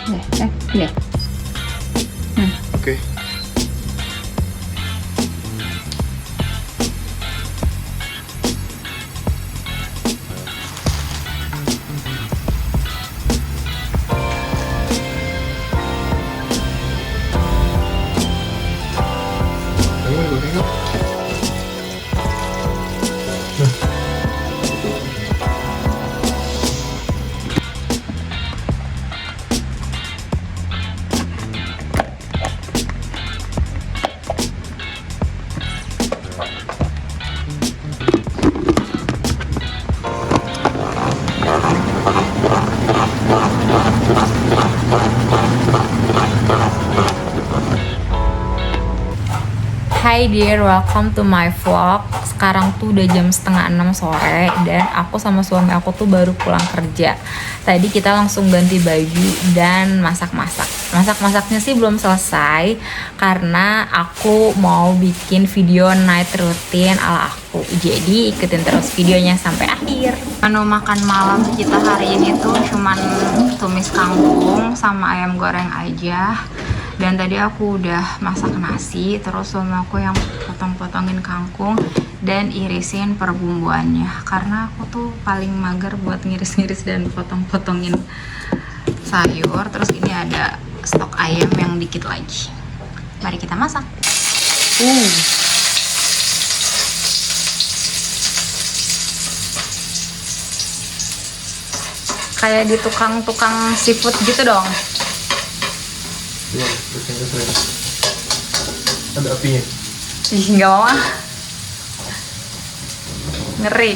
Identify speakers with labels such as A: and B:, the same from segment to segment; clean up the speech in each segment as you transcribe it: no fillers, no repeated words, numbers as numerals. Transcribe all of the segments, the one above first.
A: Nih.
B: Oke. Ayo, goreng yuk.
A: Hai dear, welcome to my vlog. Sekarang tuh udah jam 5:30 sore dan aku sama suami aku tuh baru pulang kerja. Tadi kita langsung ganti baju dan masak-masak. Masak-masaknya sih belum selesai karena aku mau bikin video night routine ala aku. Jadi ikutin terus videonya sampai akhir. Menu makan malam kita hari ini tuh cuman tumis kangkung sama ayam goreng aja. Dan tadi aku udah masak nasi, terus suami aku yang potong-potongin kangkung dan irisin perbumbuannya. Karena aku tuh paling mager buat ngiris-ngiris dan potong-potongin sayur. Terus ini ada stok ayam yang dikit lagi. Mari kita masak. Kayak di tukang-tukang seafood gitu dong.
B: Ya, terus yang saya. Ada apinya.
A: Ih, nggak mau ah. Ngeri.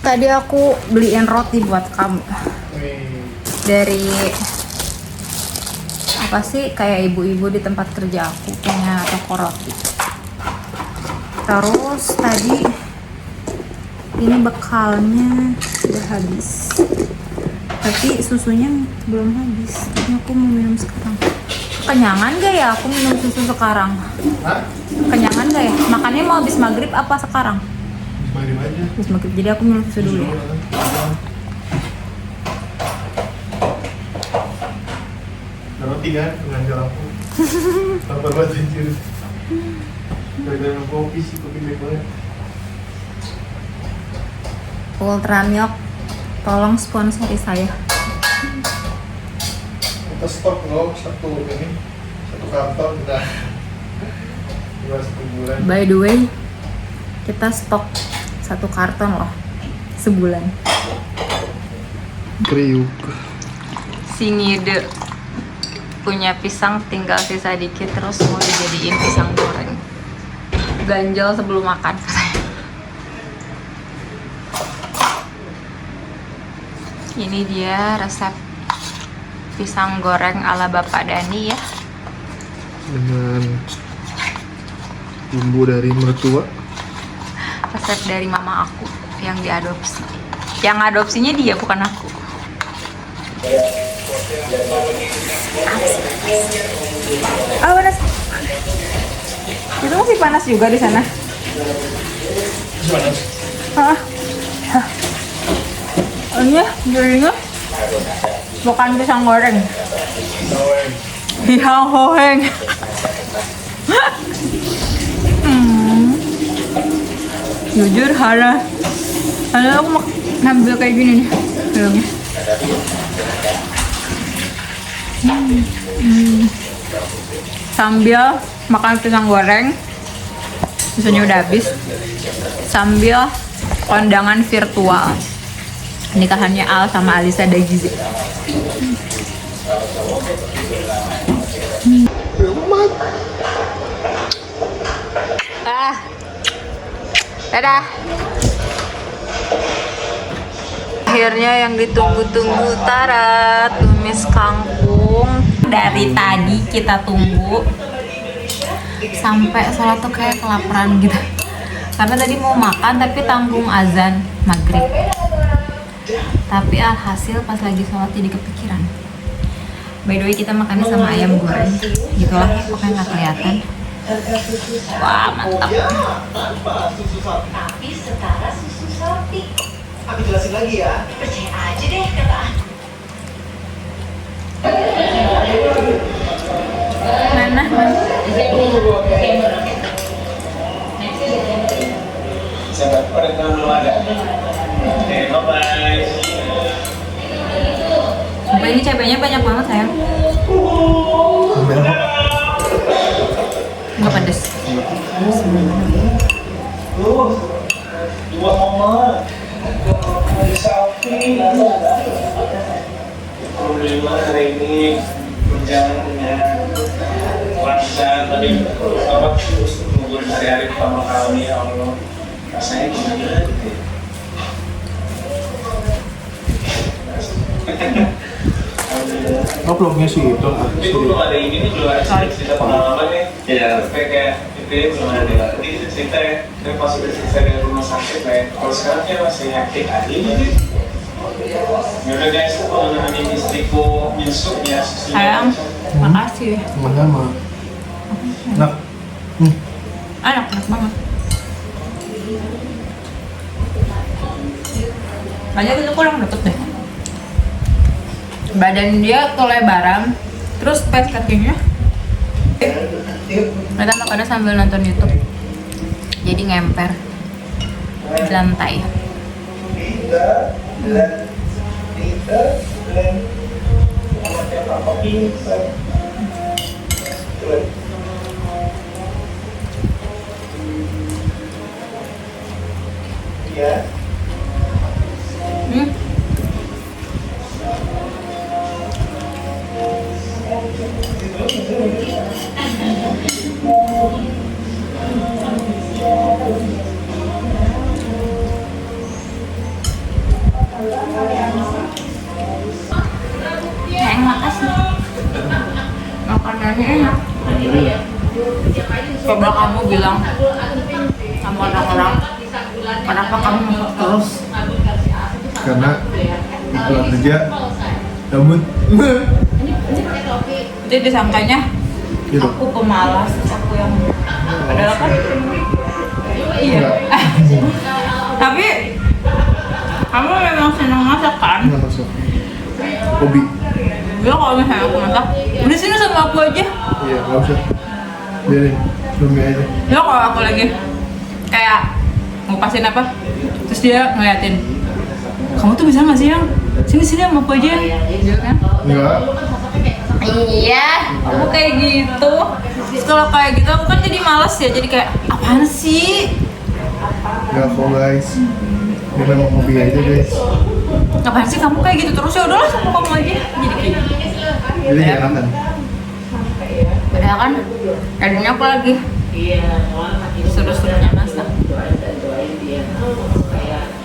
A: Tadi aku beliin roti buat kamu dari apa sih, kayak ibu-ibu di tempat kerja aku punya toko roti. Terus tadi ini bekalnya udah habis, tapi susunya belum habis. Ini aku mau minum sekarang. Kenyangan gak ya aku minum susu sekarang? Kenyangan gak ya? Makannya mau habis maghrib apa sekarang? Habis maghrib, jadi aku minum susu dulu ya.
B: Roti kan, pengajar aku. Apa buat anjir. Gara-gara kopi sih, kopi baik banget.
A: Ultra Milk, tolong sponsori saya.
B: Kita stok loh satu karton udah 1 bulan.
A: By the way, kita stok 1 karton loh sebulan.
B: Kriuk.
A: Si ngide punya pisang tinggal sisa dikit, terus mau dijadiin pisang goreng. Ganjel sebelum makan. Ini dia resep pisang goreng ala Bapak Dani ya.
B: Dengan bumbu dari mertua.
A: Resep dari mama aku yang diadopsi. Yang adopsinya dia, bukan aku. Ah, panas. Itu masih panas juga di sana. Ah. Ini jadinya bukan pisang goreng. Pisang goreng. Jujur Hana aku mau ngambil kayak gini nih filmnya. Sambil makan pisang goreng, susunya udah habis, sambil kondangan virtual nikahannya Al sama Alisa Dagizi. Dadah. Akhirnya yang ditunggu-tunggu, Tara, tumis kangkung. Dari tadi kita tunggu sampai sholat tuh kayak kelaparan gitu. Karena tadi mau makan tapi tanggung azan maghrib. Tapi alhasil pas lagi sholat jadi kepikiran. By the way kita makannya sama ayam goreng. Gitulah pokoknya nggak kelihatan. Wah mantap.
C: Tanpa susu sapi.
D: Tapi setara susu sapi.
C: Aku jelasin lagi ya.
D: Percaya aja deh kata aku.
A: Mana?
C: Siapa? Udah tahu belum ada? Oke, bye-bye.
A: Sumpah ini cabenya banyak banget sayang.
B: Ambil apa?
A: Nggak pedes.
C: Dua mama. Selfie. Alhamdulillah hari ini berjalan dengan lancar tadi apa nungguin hari-hari pertama kali ya Allah rasanya gimana gitu ya. Alhamdulillah.
B: Oh vlognya sih itu
C: Tapi gue belum ada ini nih, belum ada cerita pengalaman ya. Iya. Kayak itu ya belum ada. Tadi cerita ya, kan pas udah selesai dari rumah sakit ya. Kalau sekarang ya masih hektik aja gitu. Yaudah guys, aku mau nemenin istriku nyusuk ya.
A: Sayang, makasih.
B: sama-sama. Nah,
A: Enak banget. Kayaknya itu kurang deket deh. Badan dia kelebaran, terus space kakinya. Kita makannya sambil nonton YouTube. Jadi ngemper di lantai.
C: Ya.
A: Hmm. Sayang makasih. Makanannya enak. Coba kamu bilang sama orang-orang kenapa kamu masak terus?
B: karena pulang kerja gabut.
A: Jadi disangkanya
B: Gitu.
A: aku pemalas, aku yang padahal kan iya. Tapi kamu memang senang masak kan?
B: Nggak masuk. Hobi.
A: Gue kalau misalnya aku masak, udah sini sama aku aja.
B: Iya, nggak usah. Biarin, Rumi aja.
A: Dia kalau aku lagi kayak ngupasin apa, terus dia ngeliatin, kamu tuh bisa nggak sih yang sini sama aku aja, gitu kan?
B: Enggak.
A: Iya, aku kayak gitu. Terus kalau kayak gitu aku kan jadi males ya, jadi kayak apaan sih?
B: Enggak kok guys. Ini memang hobi aja guys.
A: Apaan sih kamu kayak gitu terus, ya udahlah sama kamu aja. Jadi kayak gitu.
B: Jadi enakan.
A: Padahal kan tadinya aku lagi seru-serunya masak.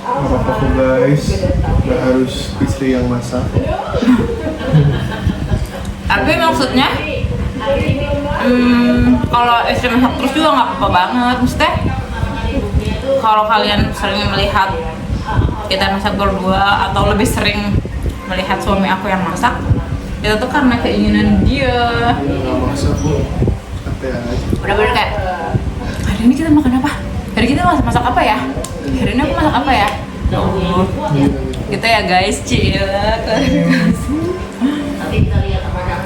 B: Nggak apa-apa kok guys. Nggak harus istri yang masak.
A: Tapi maksudnya kalau istri masak terus juga nggak apa-apa banget. Maksudnya kalau kalian sering melihat kita masak berdua atau lebih sering melihat suami aku yang masak, itu tuh karena keinginan dia.
B: Nggak masak kok. Santai aja.
A: Bener-bener kayak hari ini kita makan apa? Hari kita masak apa ya? Hari ini aku masak apa ya? Oh, gitu ya guys, cila.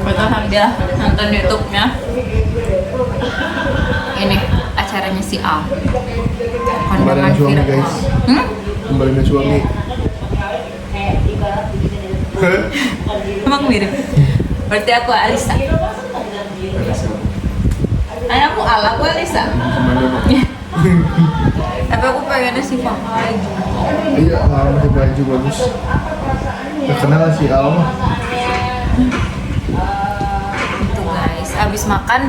A: Kita sambil nonton YouTube-nya. Ini acaranya si Al.
B: Kemarin suami
A: viral.
B: guys. Kembali suami.
A: Emang mirip. Berarti aku Alisa. Aku Al, aku Alisa. Tapi aku pengennya si Fahai.
B: Iya, masih baju bagus. Nggak kenal lah si Al mah.
A: Itu guys, abis makan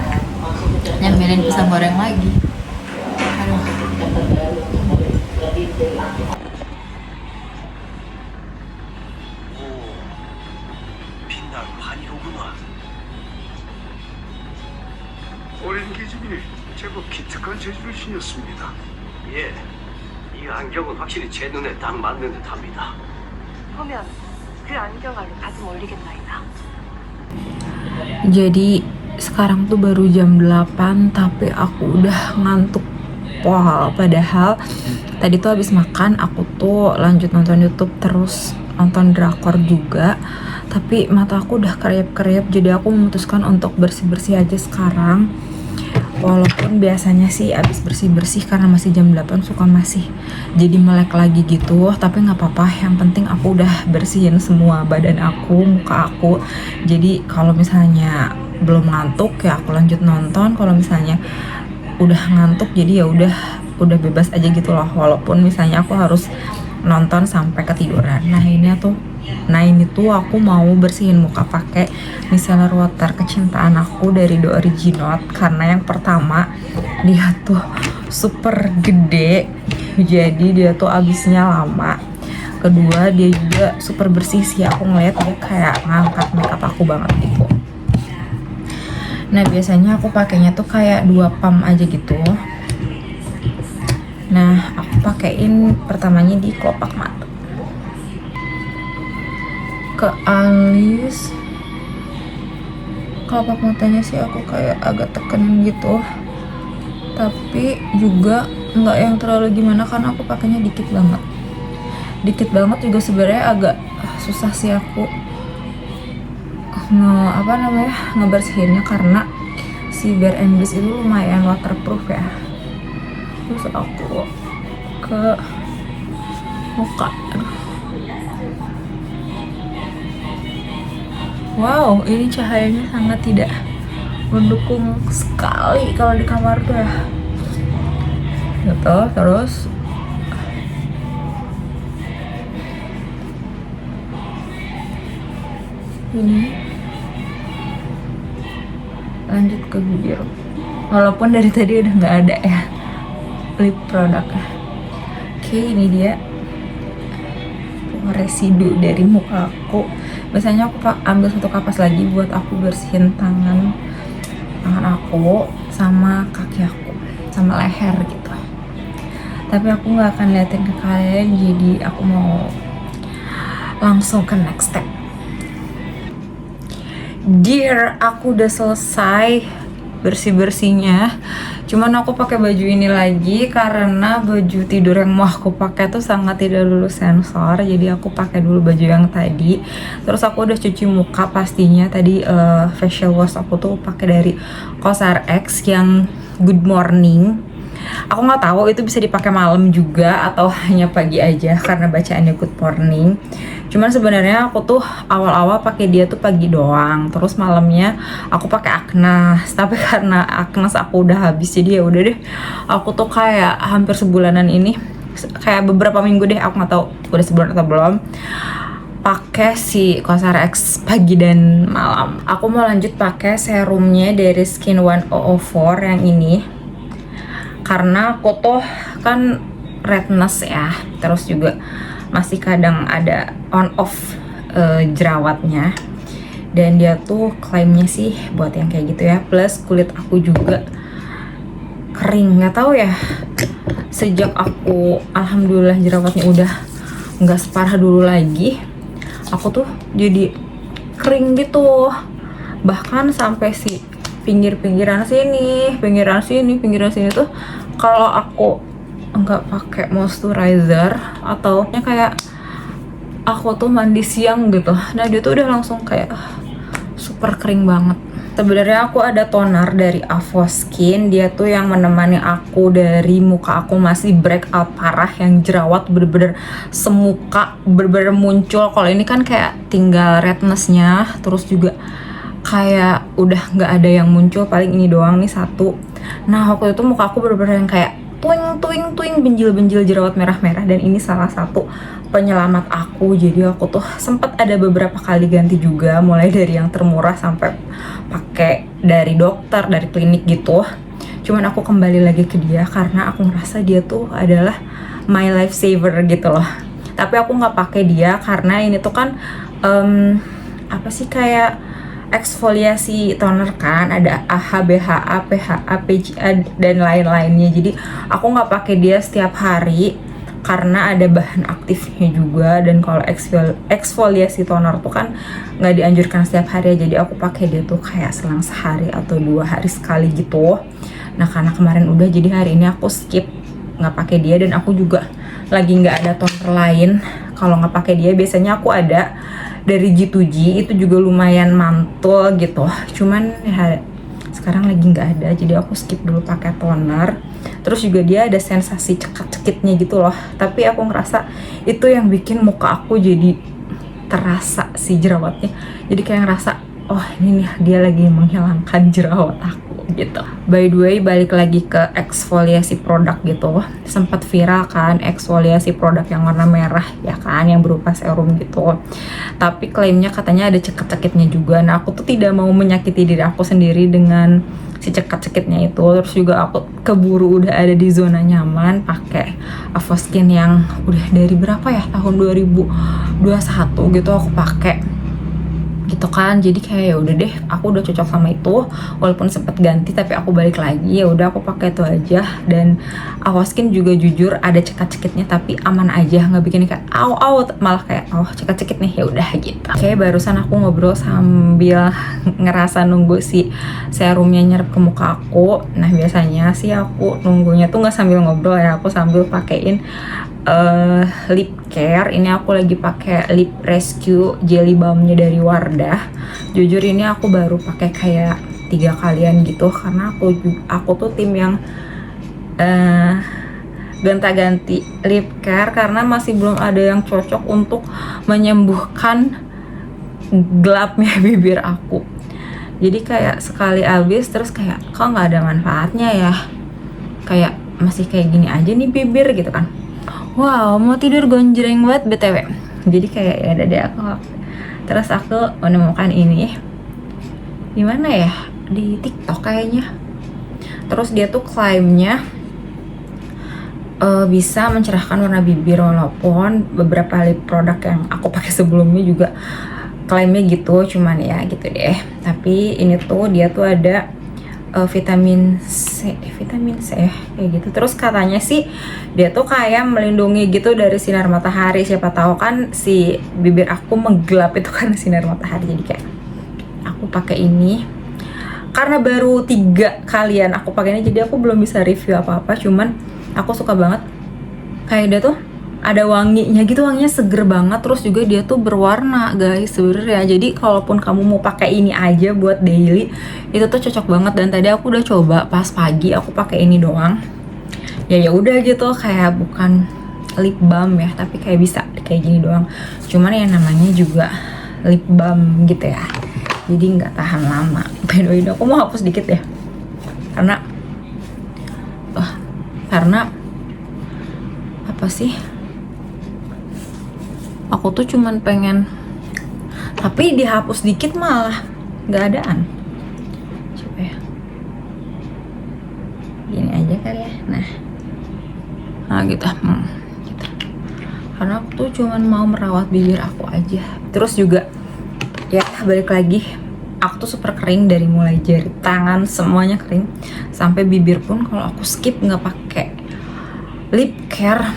A: nyambilin pisang goreng lagi. Aduh.
E: 어린 기집이 제법 기특한 재주를 지녔습니다.
F: 예, 이 안경은 확실히 제 눈에 딱 맞는 듯합니다.
G: 보면 그 안경 아래 가슴 올리겠나이다.
A: Jadi sekarang tuh baru jam 8 tapi aku udah ngantuk pol. Padahal tadi tuh habis makan aku tuh lanjut nonton YouTube terus nonton drakor juga. Tapi mata aku udah keriap-keriap, jadi aku memutuskan untuk bersih-bersih aja sekarang. Walaupun biasanya sih abis bersih-bersih karena masih jam 8 suka masih jadi melek lagi gitu, tapi nggak apa-apa, yang penting aku udah bersihin semua badan aku, muka aku. Jadi kalau misalnya belum ngantuk ya aku lanjut nonton, kalau misalnya udah ngantuk jadi ya udah bebas aja gitu loh, walaupun misalnya aku harus nonton sampai ketiduran. Nah ini tuh aku mau bersihin muka pakai micellar water kecintaan aku dari The Original, karena yang pertama dia tuh super gede jadi dia tuh habisnya lama, kedua dia juga super bersih sih, aku ngeliat dia kayak ngangkat makeup aku banget gitu. Nah biasanya aku pakainya tuh kayak 2 pump aja gitu. Nah aku pakein pertamanya di kelopak mata, ke alis. Kelopak matanya sih aku kayak agak tekenin gitu, tapi juga nggak yang terlalu gimana karena aku pakainya dikit banget juga. Sebenarnya agak susah sih aku ngebersihinnya karena si Bare & Bliss itu lumayan waterproof ya. Terus aku ke muka. Wow, ini cahayanya sangat tidak mendukung sekali kalau di kamar tuh ya. Gitu, terus ini lanjut ke bibir. Walaupun dari tadi udah nggak ada ya lip produknya. Oke, ini dia residu dari muka aku. Biasanya aku ambil 1 kapas lagi buat aku bersihin tangan aku sama kaki aku sama leher gitu. Tapi aku nggak akan liatin ke kalian, jadi aku mau langsung ke next step. Dear, aku udah selesai bersih-bersihnya. Cuman aku pakai baju ini lagi karena baju tidur yang mau aku pakai tuh sangat tidak lulus sensor. Jadi aku pakai dulu baju yang tadi. Terus aku udah cuci muka pastinya. Tadi facial wash aku tuh pakai dari COSRX yang Good Morning. Aku nggak tahu itu bisa dipakai malam juga atau hanya pagi aja karena bacaannya Good Morning. Cuman sebenarnya aku tuh awal-awal pakai dia tuh pagi doang, terus malamnya aku pakai Agnes. Tapi karena Agnes aku udah habis, jadi ya udah deh. Aku tuh kayak hampir sebulanan ini, kayak beberapa minggu deh, aku nggak tahu udah sebulan atau belum, pakai si COSRX pagi dan malam. Aku mau lanjut pakai serumnya dari Skin 1004 yang ini. Karena aku tuh kan redness ya, terus juga masih kadang ada on off jerawatnya, dan dia tuh klaimnya sih buat yang kayak gitu ya. Plus kulit aku juga kering, nggak tahu ya, sejak aku alhamdulillah jerawatnya udah nggak separah dulu lagi, aku tuh jadi kering gitu, bahkan sampai si pinggiran sini tuh kalau aku nggak pakai moisturizer atau kayak aku tuh mandi siang gitu, nah dia tuh udah langsung kayak super kering banget. Sebenarnya aku ada toner dari Avoskin, dia tuh yang menemani aku dari muka aku masih breakout parah, yang jerawat bener-bener semuka bener-bener muncul. Kalau ini kan kayak tinggal rednessnya, terus juga kayak udah nggak ada yang muncul, paling ini doang nih satu. Nah waktu itu muka aku bener-bener yang kayak tuing benjil jerawat merah-merah, dan ini salah satu penyelamat aku. Jadi aku tuh sempat ada beberapa kali ganti juga, mulai dari yang termurah sampai pakai dari dokter, dari klinik gitu. Cuman aku kembali lagi ke dia karena aku ngerasa dia tuh adalah my lifesaver gitu loh. Tapi aku nggak pakai dia karena ini tuh kan kayak exfoliasi toner kan, ada AHA, BHA, PHA, PGA dan lain-lainnya. Jadi aku nggak pakai dia setiap hari karena ada bahan aktifnya juga, dan kalau exfoliasi toner tuh kan nggak dianjurkan setiap hari ya, jadi aku pakai dia tuh kayak selang sehari atau 2 hari sekali gitu. Nah karena kemarin udah, jadi hari ini aku skip nggak pakai dia, dan aku juga lagi nggak ada toner lain kalau nggak pakai dia. Biasanya aku ada dari G2G, itu juga lumayan mantul gitu, cuman ya sekarang lagi nggak ada, jadi aku skip dulu pakai toner. Terus juga dia ada sensasi cekit-cekitnya gitu loh, tapi aku ngerasa itu yang bikin muka aku jadi terasa si jerawatnya, jadi kayak ngerasa oh ini nih dia lagi menghilangkan jerawat aku gitu. By the way, balik lagi ke eksfoliasi produk gitu, sempat viral kan eksfoliasi produk yang warna merah ya kan, yang berupa serum gitu, tapi klaimnya katanya ada cekit-cekitnya juga. Nah aku tuh tidak mau menyakiti diri aku sendiri dengan si cekit-cekitnya itu. Terus juga aku keburu udah ada di zona nyaman pakai Avoskin yang udah dari berapa ya, tahun 2021 gitu aku pakai gitu kan. Jadi kayak ya udah deh, aku udah cocok sama itu, walaupun sempet ganti tapi aku balik lagi, ya udah aku pakai itu aja. Dan Avoskin juga jujur ada cekat-cekitnya tapi aman aja, nggak bikin kayak au malah kayak oh cekat-cekit nih, ya udah gitu. Kayak barusan aku ngobrol sambil ngerasa nunggu si serumnya nyerap ke muka aku. Nah biasanya sih aku nunggunya tuh nggak sambil ngobrol ya, aku sambil pakein lip care. Ini aku lagi pakai lip rescue jelly balmnya dari Wardah. Jujur ini aku baru pakai kayak 3 kalian gitu, karena aku tuh tim yang gonta-ganti lip care karena masih belum ada yang cocok untuk menyembuhkan gelapnya bibir aku. Jadi kayak sekali habis terus kayak kok nggak ada manfaatnya ya, kayak masih kayak gini aja nih bibir gitu kan. Wow, mau tidur gonjreng banget BTW. Jadi kayak ya udah deh aku. Terus aku menemukan ini di mana ya? Di TikTok kayaknya. Terus dia tuh klaimnya bisa mencerahkan warna bibir, walaupun beberapa lip produk yang aku pakai sebelumnya juga klaimnya gitu, cuman ya gitu deh. Tapi ini tuh dia tuh ada vitamin C kayak gitu. Terus katanya sih dia tuh kayak melindungi gitu dari sinar matahari. Siapa tahu kan si bibir aku menggelap itu karena sinar matahari. Jadi kayak aku pakai ini karena baru 3 kalian aku pakai ini, jadi aku belum bisa review apa-apa. Cuman aku suka banget kayak dia tuh ada wanginya gitu, wanginya seger banget. Terus juga dia tuh berwarna guys sebenarnya. Jadi kalaupun kamu mau pakai ini aja buat daily, itu tuh cocok banget. Dan tadi aku udah coba pas pagi, aku pakai ini doang. Ya udah gitu, kayak bukan lip balm ya, tapi kayak bisa kayak gini doang. Cuman yang namanya juga lip balm gitu ya, jadi nggak tahan lama. By the way, aku mau hapus dikit ya, karena apa sih? Aku tuh cuman pengen, tapi dihapus dikit malah nggak adaan. Coba ya, gini aja kali ya. Nah gitu. Gitu. Karena aku tuh cuman mau merawat bibir aku aja. Terus juga ya balik lagi, aku tuh super kering dari mulai jari tangan semuanya kering, sampai bibir pun kalau aku skip nggak pakai lip care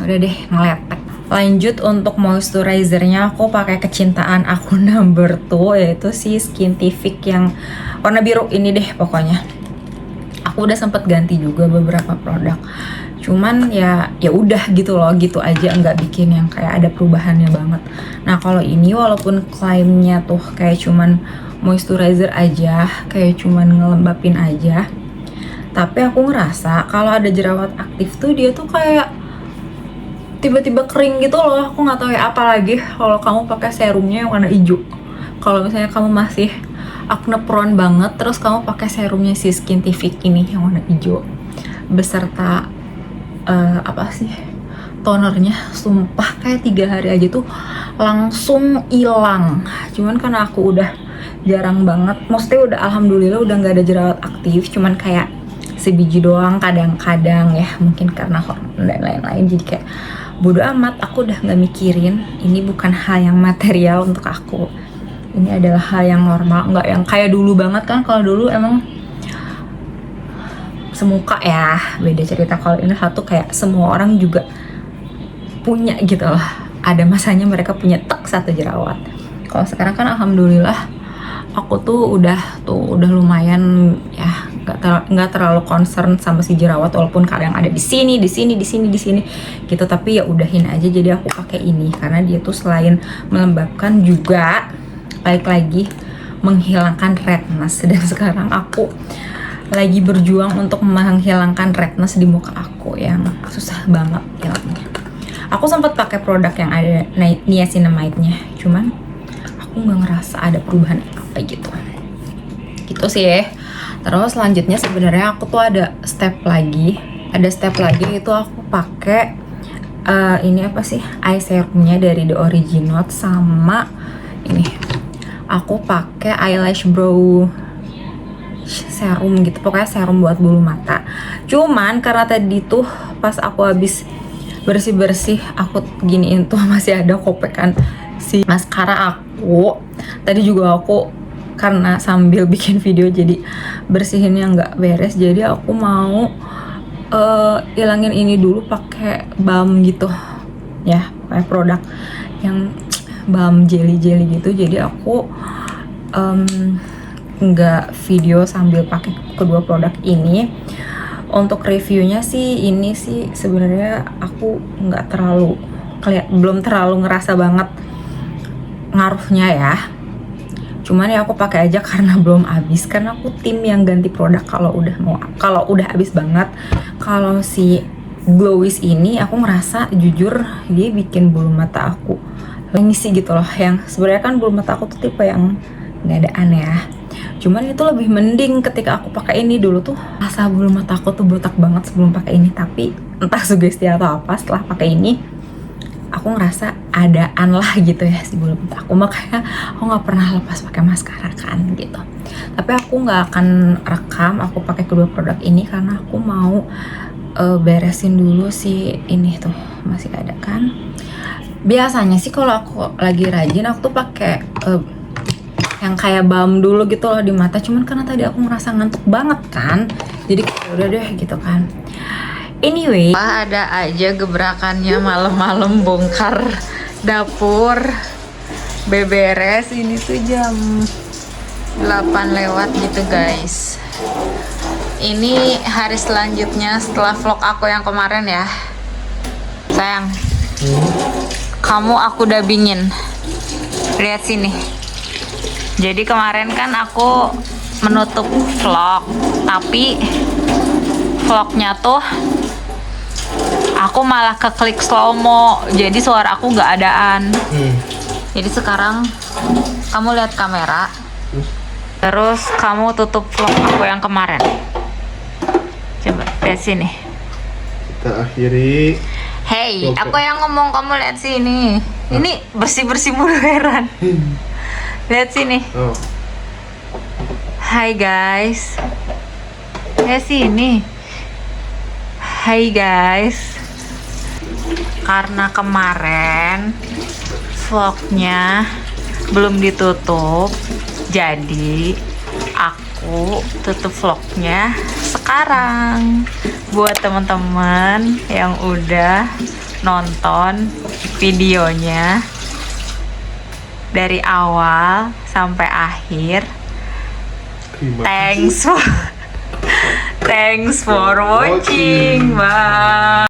A: udah deh ngeletek. Lanjut untuk moisturizernya, aku pakai kecintaan aku number 2, yaitu si Skintific yang warna biru ini deh pokoknya. Aku udah sempet ganti juga beberapa produk, cuman ya udah gitu loh, gitu aja, nggak bikin yang kayak ada perubahannya banget. Nah kalau ini walaupun klaimnya tuh kayak cuman moisturizer aja, kayak cuman ngelembapin aja, tapi aku ngerasa kalau ada jerawat aktif tuh dia tuh kayak tiba-tiba kering gitu loh. Aku nggak tahu ya, apalagi kalau kamu pakai serumnya yang warna hijau. Kalau misalnya kamu masih acne prone banget, terus kamu pakai serumnya si Skintific ini yang warna hijau beserta tonernya, sumpah kayak 3 hari aja tuh langsung hilang. Cuman karena aku udah jarang banget, maksudnya udah alhamdulillah udah nggak ada jerawat aktif, cuman kayak sebiji doang kadang-kadang ya, mungkin karena hormon dan lain-lain. Jadi kayak bodo amat, aku udah nggak mikirin, ini bukan hal yang material untuk aku. Ini adalah hal yang normal, nggak yang kayak dulu banget kan. Kalau dulu emang semuka ya, beda cerita. Kalau ini satu kayak semua orang juga punya gitu loh. Ada masanya mereka punya satu jerawat. Kalau sekarang kan alhamdulillah aku tuh udah lumayan ya, nggak terlalu concern sama si jerawat, walaupun kadang ada di sini gitu. Tapi ya udahin aja. Jadi aku pakai ini karena dia tuh selain melembabkan juga balik lagi menghilangkan redness. Dan sekarang aku lagi berjuang untuk menghilangkan redness di muka aku yang susah banget hilangnya. Aku sempat pakai produk yang ada niacinamide-nya, cuman aku nggak ngerasa ada perubahan apa gitu sih ya. Terus selanjutnya sebenarnya aku tuh ada step lagi itu aku pakai ini apa sih, eye serumnya dari The Original, sama ini aku pakai eyelash brow serum gitu, pokoknya serum buat bulu mata. Cuman karena tadi tuh pas aku habis bersih aku giniin tuh masih ada kopekan si maskara aku. Tadi juga aku karena sambil bikin video jadi bersihinnya nggak beres, jadi aku mau ilangin ini dulu pakai balm gitu ya, pakai produk yang balm jelly gitu. Jadi aku nggak video sambil pakai kedua produk ini. Untuk reviewnya sih ini sih sebenarnya aku nggak terlalu belum terlalu ngerasa banget ngaruhnya ya. Cuman ya aku pakai aja karena belum habis, karena aku tim yang ganti produk kalau udah habis banget. Kalau si Glowis ini aku ngerasa jujur dia bikin bulu mata aku ngisi gitu loh, yang sebenarnya kan bulu mata aku tuh tipe yang nggak ada aneh. Cuman itu lebih mending ketika aku pakai ini. Dulu tuh rasa bulu mata aku tuh botak banget sebelum pakai ini, tapi entah sugesti atau apa, setelah pakai ini aku ngerasa adaan lah gitu ya si bulu mata aku. Makanya aku nggak pernah lepas pakai maskara kan gitu. Tapi aku nggak akan rekam aku pakai kedua produk ini karena aku mau beresin dulu si ini tuh masih ada kan. Biasanya sih kalau aku lagi rajin aku tuh pakai yang kayak balm dulu gitu loh di mata. Cuman karena tadi aku ngerasa ngantuk banget kan, jadi udah deh gitu kan. Anyway, ada aja gebrakannya malam-malam bongkar dapur beberes. Ini tuh jam 8 lewat gitu guys. Ini hari selanjutnya setelah vlog aku yang kemarin ya. Sayang, kamu aku dubbingin. Lihat sini. Jadi kemarin kan aku menutup vlog, tapi vlognya tuh aku malah keklik slow-mo, jadi suara aku nggak adaan. Jadi sekarang kamu lihat kamera, terus kamu tutup vlog aku yang kemarin. Coba lihat sini.
B: Kita akhiri.
A: Hey, aku yang ngomong, kamu lihat sini. Ini bersih-bersih mulu heran. Lihat sini.
B: Oh.
A: Hai guys. Lihat sini. Hai guys. Karena kemarin vlognya belum ditutup, jadi aku tutup vlognya sekarang. Buat teman-teman yang udah nonton videonya dari awal sampai akhir, thanks for watching. Bye.